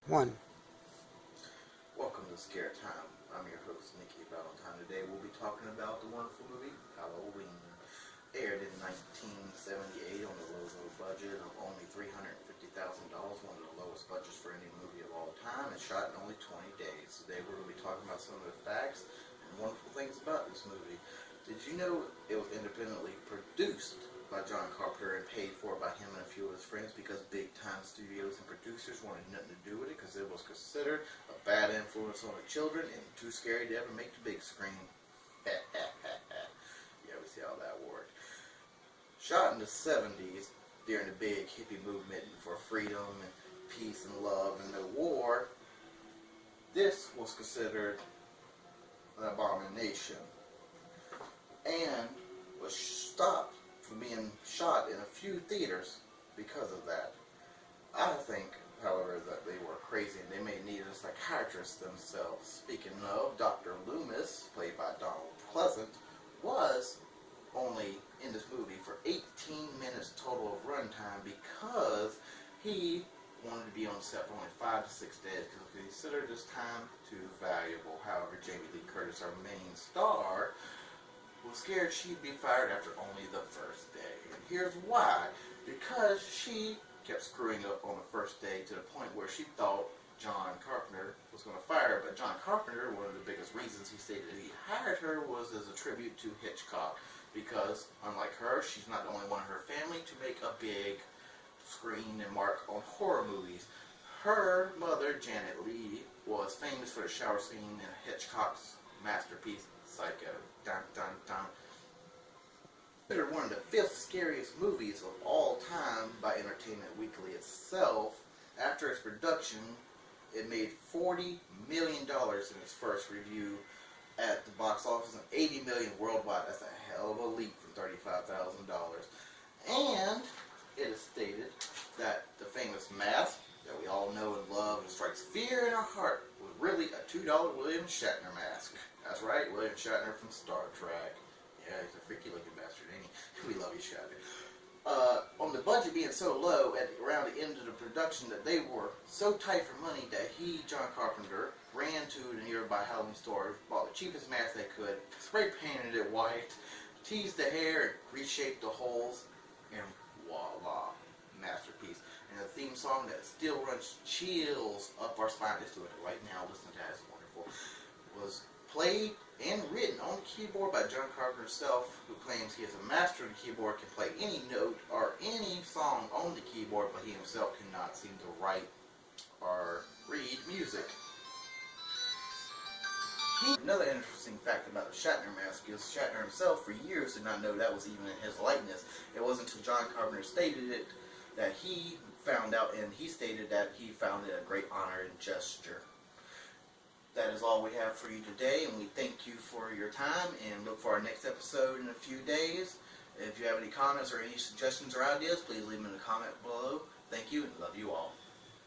One. Welcome to Scaretime. I'm your host, Nikki Valentine. Today we'll be talking about the wonderful movie Halloween. Aired in 1978 on a low budget of only $350,000, one of the lowest budgets for any movie of all time, and shot in only 20 days. Today we're going to be talking about some of the facts and wonderful things about this movie. Did you know it was independently produced by John Carpenter and paid for by him and a few of his friends because big-time studios and producers wanted nothing to do with it because it was considered a bad influence on the children and too scary to ever make the big screen? Yeah, we see how that worked. Shot in the 70s during the big hippie movement for freedom and peace and love and no war, this was considered an abomination and was stopped from being shot in a few theaters because of that. I think, however, that they were crazy and they may need a psychiatrist themselves. Speaking of, Dr. Loomis, played by Donald Pleasant, was only in this movie for 18 minutes total of runtime because he wanted to be on set for only 5 to 6 days because he considered this time too valuable. However, Jamie Lee Curtis, our main star, was scared she'd be fired after only the first day. And here's why. Because she kept screwing up on the first day to the point where she thought John Carpenter was going to fire her. But John Carpenter, one of the biggest reasons he stated he hired her was as a tribute to Hitchcock. Because, unlike her, she's not the only one in her family to make a big screen and mark on horror movies. Her mother, Janet Leigh, was famous for the shower scene in Hitchcock's masterpiece, Psycho. Dun, dun, dun. Considered one of the 5th scariest movies of all time by Entertainment Weekly itself. After its production, it made $40 million in its first review at the box office and $80 million worldwide. That's a hell of a leap from $35,000. And it is stated that the famous mask that we all know and love and strikes fear in our heart was really a $2 William Shatner mask. That's right, William Shatner from Star Trek. Yeah, he's a freaky looking bastard, ain't he? We love you, Shatner. On the budget being so low at around the end of the production that they were so tight for money that John Carpenter, ran to the nearby Halloween store, bought the cheapest mask they could, spray painted it white, teased the hair, and reshaped the holes, and voila, masterpiece. And a theme song that still runs chills up our spine. Just look at it right now, listen to that, it's wonderful. Was played and written on the keyboard by John Carpenter himself, who claims he is a master of the keyboard, can play any note or any song on the keyboard, but he himself cannot seem to write or read music. Another interesting fact about the Shatner mask is Shatner himself for years did not know that was even in his likeness. It wasn't until John Carpenter stated it that he found out, and he stated that he found it a great honor and gesture. That is all we have for you today, and we thank you for your time, and look for our next episode in a few days. If you have any comments or any suggestions or ideas, please leave them in the comment below. Thank you, and love you all.